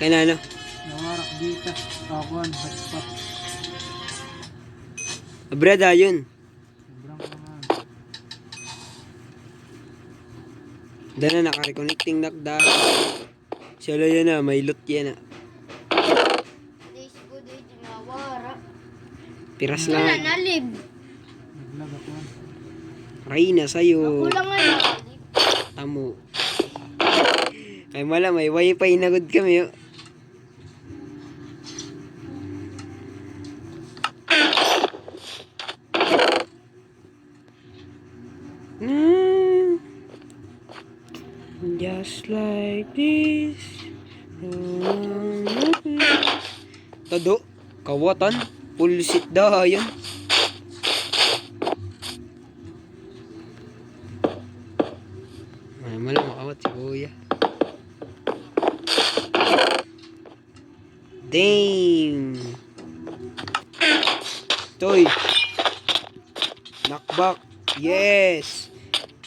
Kaya ano? Nawarak dito. Kakuan, hotspot. Brada, yun. Sobrang kaman. Dana naka-reconnecting nakda. Sila yan na, may loot yan na. Piras lang. Nalib. Naglag ako. Reyna sa'yo. Kulang nga yun. Tamo. Kay mala, may wifi na good kami. Oh. Just like this. Todo. Kawatan. Full sit dah yun. Ay, malam makawat si Kuya. Damn. Toy. Knockback. Yes.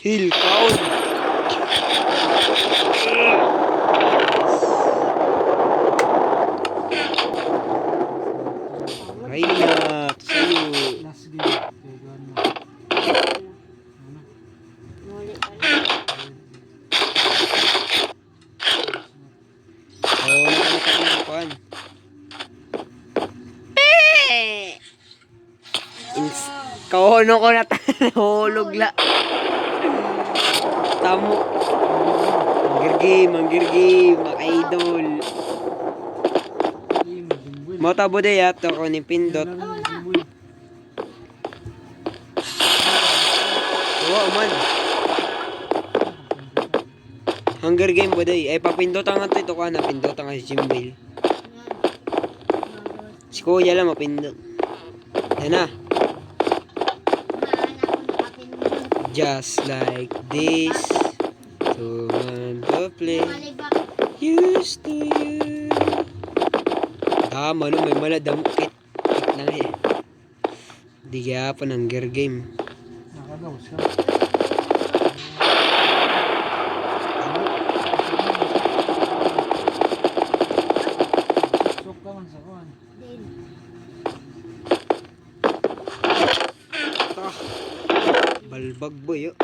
Hill count. Reyna. Sa'yo. Last game. Kaya gano'n mo. Ano? Muli pa lang. Oo, nakakatakuan. Kahono ko na nahulog la. Tamo. Manggir game, mga idol. Game, Jimboy. Mo tabo de yato ko ni Pindot. Laro ng Jimboy. Oo, man. Hunger game ba day? Ay, papindotan nga ito ka na. Pindotan nga si Jimbil. Si Kuya lang mapindot. Yan na. Just like this. So man to play. Used to you. Tama no, may maladamukit. Kit lang eh. Di kaya pa ng gear game. Nakagawas ka. Sok ka man sa kuhan. Ah, balbag boy oh.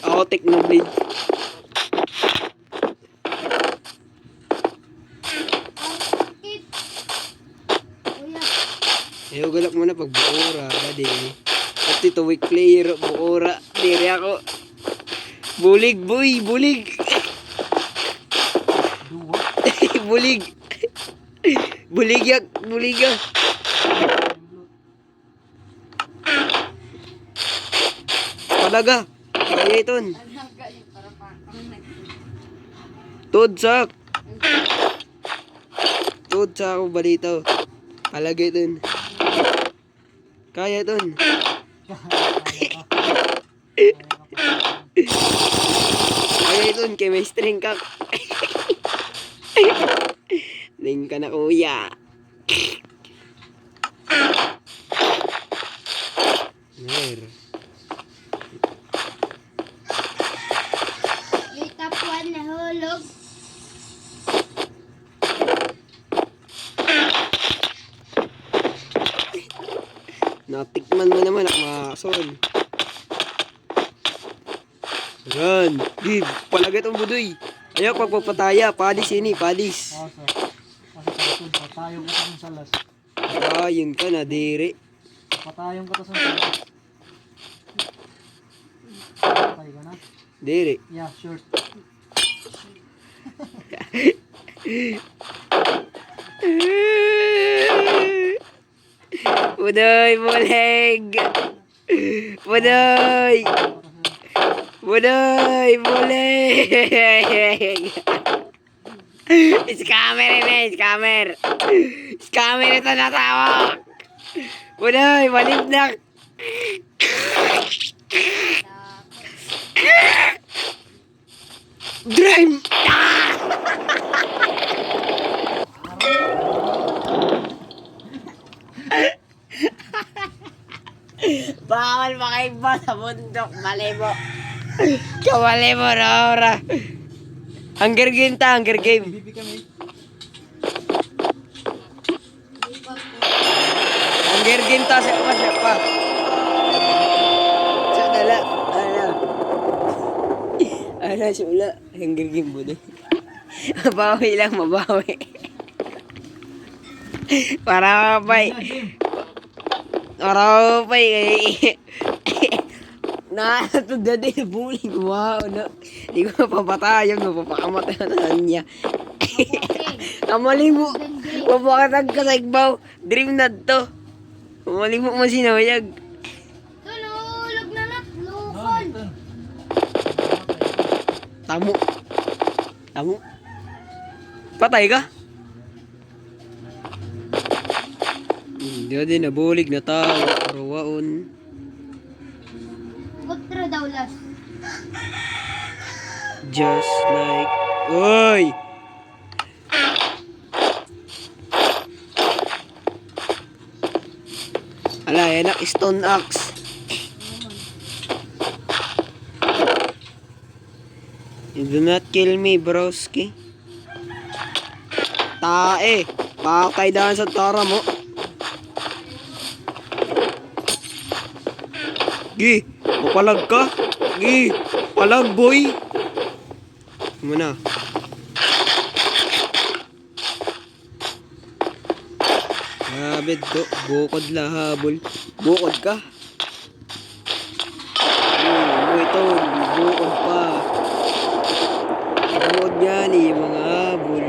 Aotik ng blade. Ayaw galak mo na pag buora. Dadi. At ito weak player. Buora. Diri ako. Bulig boy. Bulig. Duwa. Bulig. Bulig yak. Bulig yak. Talaga. Kaya iton. Tudsak. Tudsak ako balito. Talaga iton. Kaya iton. Kaya iton. Kaya may string kak. Ning ka na kuya. Mer. Tapuan na hulog. Natikman mo naman ak makasol. Yan. Give. Palagay itong budoy. Ayaw pagpapataya. Padis ini. Padis. Asa. Kasi sa patayong ka sa salas. Ayun ka na. Diri. Patayong ka sa salas. Patay ka na. Diri. Yeah, sure. Budoy. Bulig. Budoy. Budoy. Bulig. Scammer ini. Scammer. Scammer ito natawag. Budoy. Malibnak. Drive! Bawal makaigba sa bundok, malibo. Kawali mo, Raura. Hunger game ta, Hunger game. Bibi kami. Hunger game ta, siya pa. Siya dala. Ano, siya ula. Hunger game mo na. Mabawi lang, mabawi. Para mapay. Para mapay. Ito dati bullying. Wow, no. Hindi ko mapapatayan. Mapapakamatay na niya. Kamali mo. Mapakatag ka sa igbaw. Dream na to. Kamali mo masinawayag. Tulog na nat. Lukon. Tamo. Tamo. Patay ka? Hindi din nabulig na tao. Arawaon. Kontra daw last. Just like... Uy! Ala, yan ang stone axe. You do not kill me, broski. Tae! Pakay daan sa tara mo. Gi! Mapalag ka? Gi! Palag, boy! Muna. Habid ko. Bukod lahabol. Bukod ka. Mo ito. Bukod pa. Bukod yan eh. Mga habol.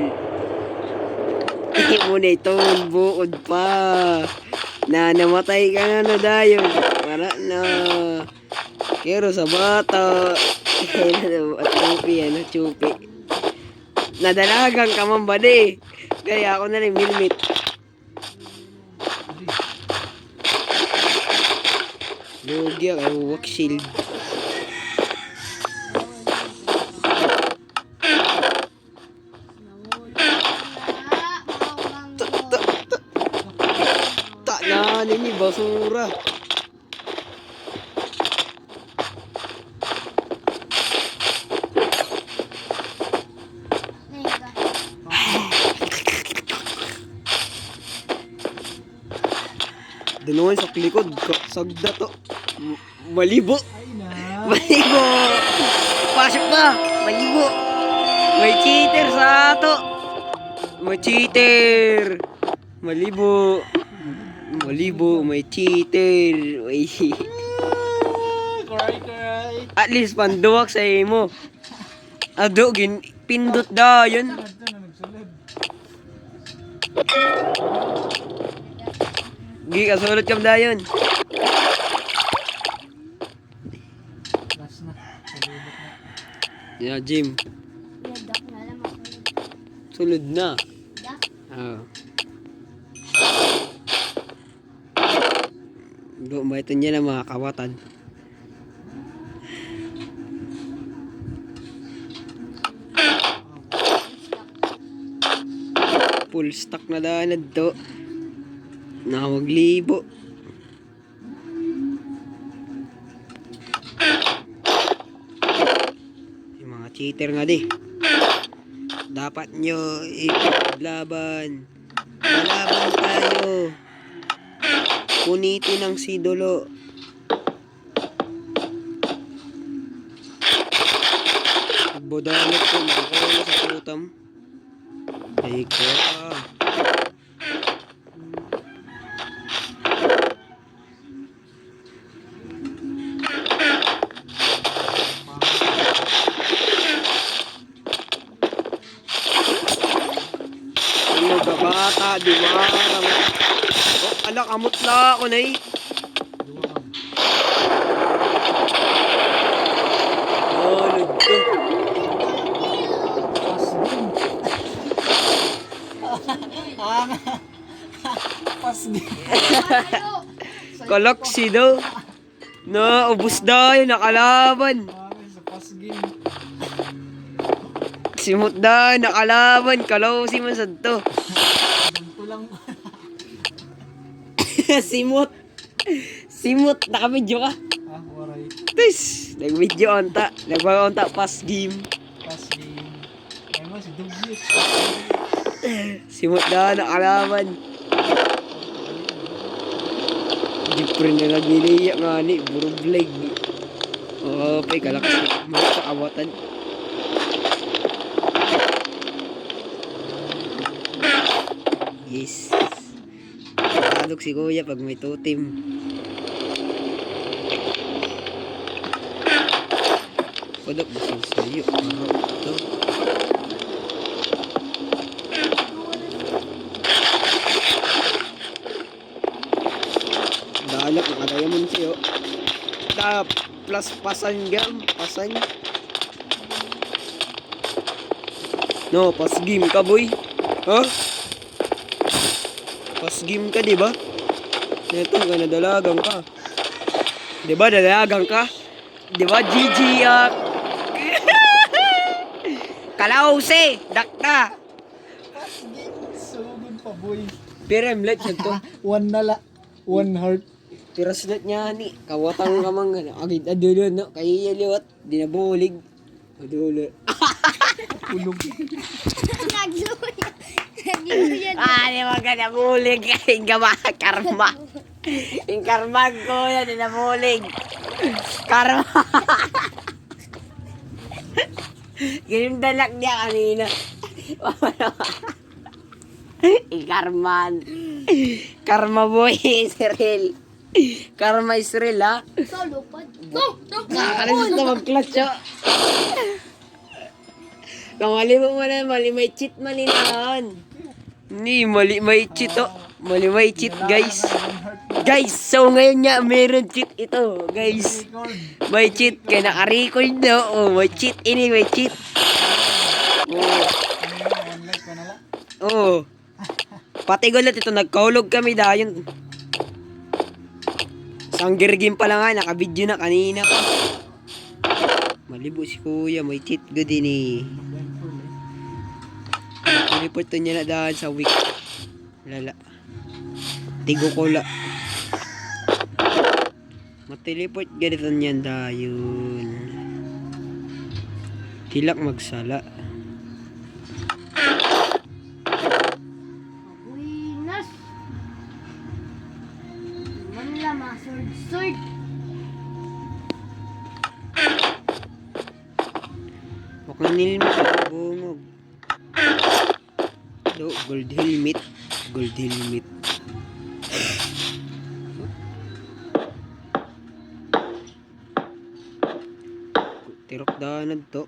Muna ito. Bukod pa. Na namatay ka na dayo. Para na. Kero sa bata. At chupi. Ano chupi. Nadalagang ka man ba di? Kaya ako na rin milmit. Lugi ako walk shield. Tak na ini basura. Dalawan sa likod, sagda to. Malibo. Ay na. Malibo. Pasok na. Malibo. May cheater sa ato. May cheater. Malibo. Malibo, may cheater. May... Cry. At least panduwak sa imo. Ado, pindot da yun. Ito na nagsulod. Gi, kasulot kam da yun. Last na. Salubot na. Yeah, Jim. Yadak na lang ako. Sulod na. Yak. Ah. Do, ba ito niya na mga kawatan. Full stock na daan na do. Nawaglibo. Yung mga cheater nga di. Dapat nyo ipaglaban. Malaban tayo. Punitin ang sidolo. Bodanot ko. Makakawala sa putam. Ay ko. Ano ba bata? Di marang. Oh, ala, kamot la ako na eh. Oh, nagto. Pasgi. Kaloksi daw. Na, ubus daw yun, nakalaban. Sa pasgi. Simot daw, nakalaban. Kalawsi man sa to. Ganto lang. Simot. Simot, nakabidyo ka. Wala. Boy. Tis, nag-video onta. Nagwa-onta pas game. Pas game. Ay mo si Dubius. Simot na nakalaman. Different na nagliliya nga ni. Burong vlog. Oo, pa'y kalakas. Mga kaawatan. Yes. Nakadog si kuya pag may totem. Padok mo sa sayo. Parang ito. Dalak na kaya mo siyo. Plus pasan gam. Pasan. No, pas game ka boy. Ha? Pas game ka, di ba? Ito, nadalagang ka. Di ba, dalagang ka? Di ba, GG yak? Kalause, dakta. Pas game. Sugod pa boy. Pero emlet siya to. One nala. One heart. Pero sunod niya ni. Kawatang kamang agad adulo no. Kaya liwat. Di na bulig. Adulo. Ulog. Nagluya. Nagluya. Di ba ka na bulig? Yung karma. Yung karma ko yan. Di na bulig. Karma. Ginimdalak niya kanina. Karman. Karma boy, Israel. Karma Israel ha. Solo pod. No! Nakakalis na mag-clutch oh. Kamali mo na, mali may cheat malinahan. Ni, mali may cheat oh. Mali may cheat guys. Guys, so ngayon nga meron cheat ito guys. May cheat, kaya naka-record no. Oh, may cheat ini, may cheat. Oh. One life ka nala. Oo. Pati gulat ito, nagkaulog kami dayon. Sangger game pa lang nga, naka-video na kanina pa. Malibo si kuya, may cheat good din eh. Report to niya na daan sa week. Lala. Tigo kola. Mateleport ganito niyan dayon. Tilak magsala. Winas. Manlama. Sword. Mukhang nilmit ang bungog. Do, gold helmet. Gold helmet. Tirok danan to.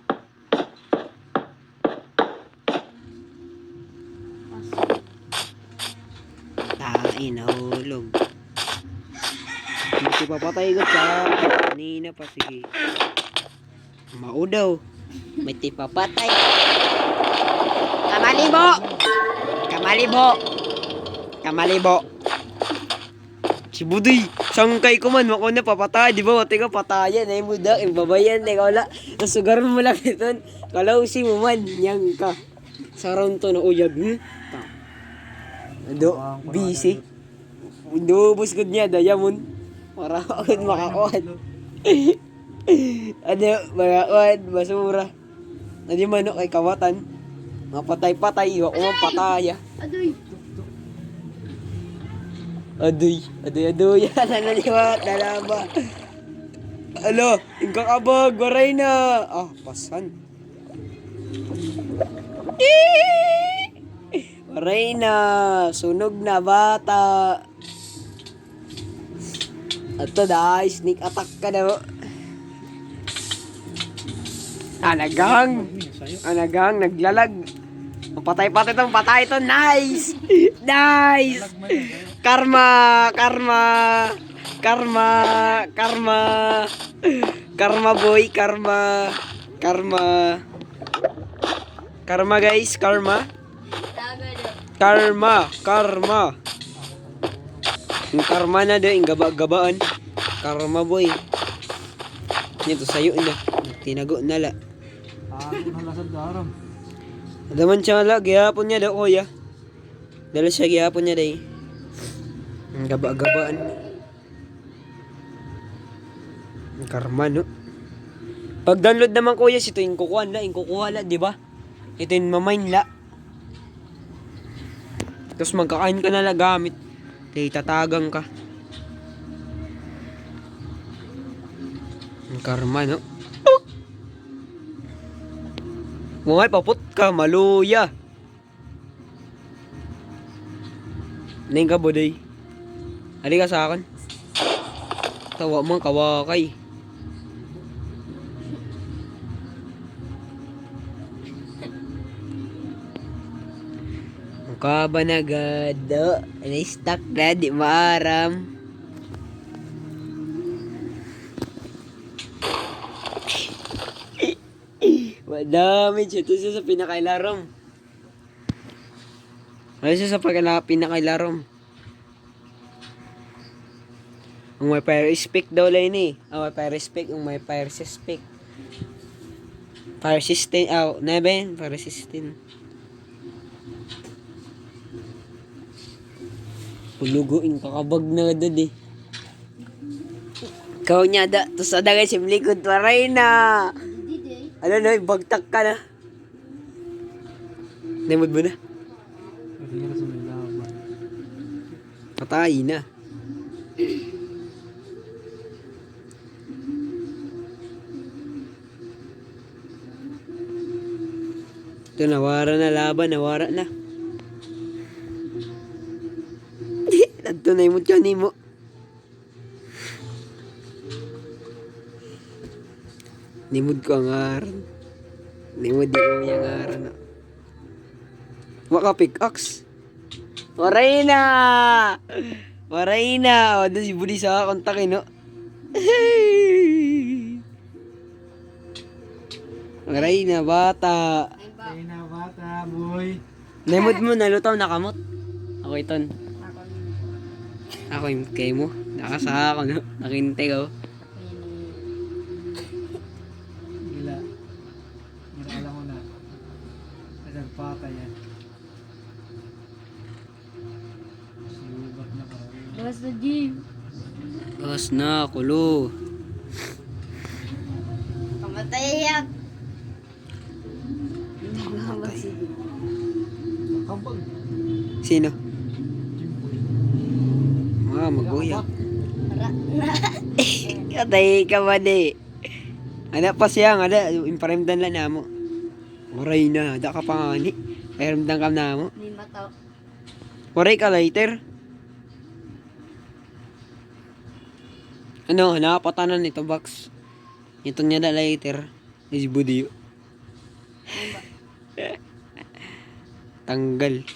Tain, nahulog. Hindi papatay ko sa kanina pa, sige. Maudaw. May tipapatay. Kamalibo! Kamalibo! Kamalibo! Si Budoy, sangkay ko man, wako na papatay, di ba? Wate ka patayan, ay muda, babayan, ikaw wala. Nasugar mo lang ito, kalausi mo man, yang ka. Sa round to na uyag, Ado, busy. Indubos ko niya, dayamon. Para ako makakuhan. Ano, makakuhan, basura. Ano manok ay kawatan. Mapatay-patay, wako man pataya. Adoy. Adoy. Ano liwat, dalaba. Alo, ingkakabag, waray na. Ah, pasan. Waray na, sunog na bata. Ato dahil, sneak attack ka na. Anagang, naglalag. Patay-patay itong patay ito. Nice! Nice! Karma boy, karma guys, karma yung karma na doon, yung gaba-gabaan, karma boy. Ito sayo na, tinago na la. Ako nalasad daram. Adaman siya la, gihapon niya daw kuya. Dala siya gihapon niya day. Ang gaba-gabaan. Ang karma, no? Pag download naman kuya, ito yung kukuha la, di ba? Ito yung mamain la. Tapos magkakain ka na gamit. Tatagang ka. Ang karma, no? Mga paput ka, maluya. Naing ka, boday. Halika sa akin. Tawa mo, kawakay. Mukha ba na gado? Na-stuck na, di maaram. Madami siya. Ito siya sa pinakailarom. Ano siya sa pinakailarom? Ang may fire speak daw lang eh. Ang may fire speak, ang may fire speak. Fire system, neben, fire system. Puluguin kakabag na doon eh. Ikaw niya da, to sa dagay simlikod, waray na. Ano na, bagtak ka na. Naimod mo na. Pwede nga na sa may laban. Patay na. Ito, nawara na laban, nawara na. Ito na imot ka ni mo. Nimod ko ang aran. Nimod di ko yung aran. Waka pickaxe. Waray na! Waray na! O, doon si Budi sa kontakin, no? Waray na, bata. Ay na bata, boy. Nimod mo, nalutaw, nakamot. Ako iton. Ako yung kay mo. Nakasa ako, no? Nakintay ko. Gila. Gila, alam mo na. Nagpata yan. Subat na ka. Bas na, Jim. Gas na, kulo. Kamatay yan. Kabag. Sino? Maguyak. Katay ka ba di? Ano pa siya nga da, imparamdan lang na mo. Waray na, da ka pa nga ni. Paramdan ka na mo. May mata. Waray ka later. Ano, nakapatanan nito box. Ito niya da later. Is budiyo. Tanggal.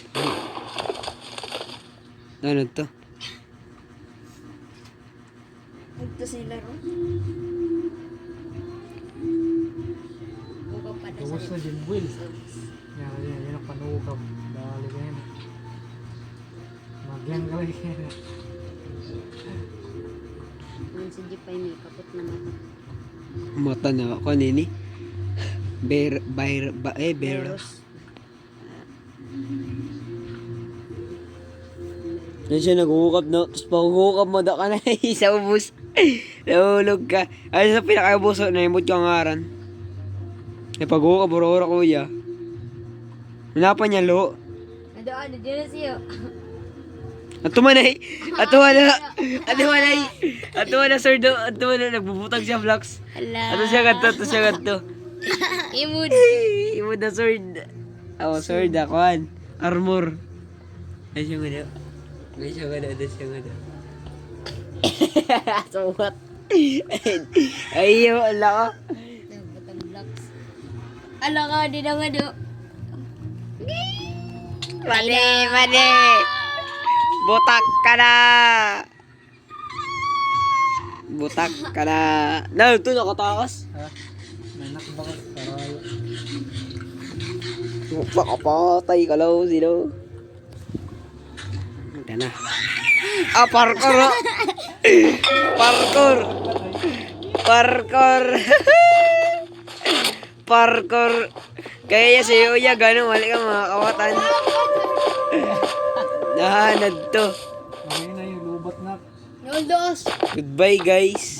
Ano to? Ito sila ro. Buka pa na Tuwas na dyan, Will. Yan ang panukam. Dali ka yan. Magyang ka lang yan. Ang si Jipay may kapot na mata. Mata na ako nini. Bear. Yan siya nag-uukap no. Tapos pag-uukap mo da ka na sa ubus. Nahulog ka. Ay sa pinakabuso na imod kang aran. Eh pag-uukap buro kuya. Hanapan niya lo. Ano dyan na siya. Atumanay. Atumanay. Atumanay sir do. Atumanay nagbubutang siya vlogs. Ala. Ato siya ganto. Imod. Imod na sword. Oh, sword akuan. Armor. Ay siya nga. Ay siya nga. So what? Ayo, ala ko. Nagbutang vlogs. Ala ka, di na nga do. Mali. Butak ka na. Na, ito nakatakas. Ha? Nanakbakas. Parayo. Pakapatay ka lang, sino? Ito na. Ah, parkour! Oh. Parkour! Kaya si Uya, gano'n, wali ka mga kawatan. Nahanad to. Mamaya na yung lubat na. Noldos. Goodbye, guys.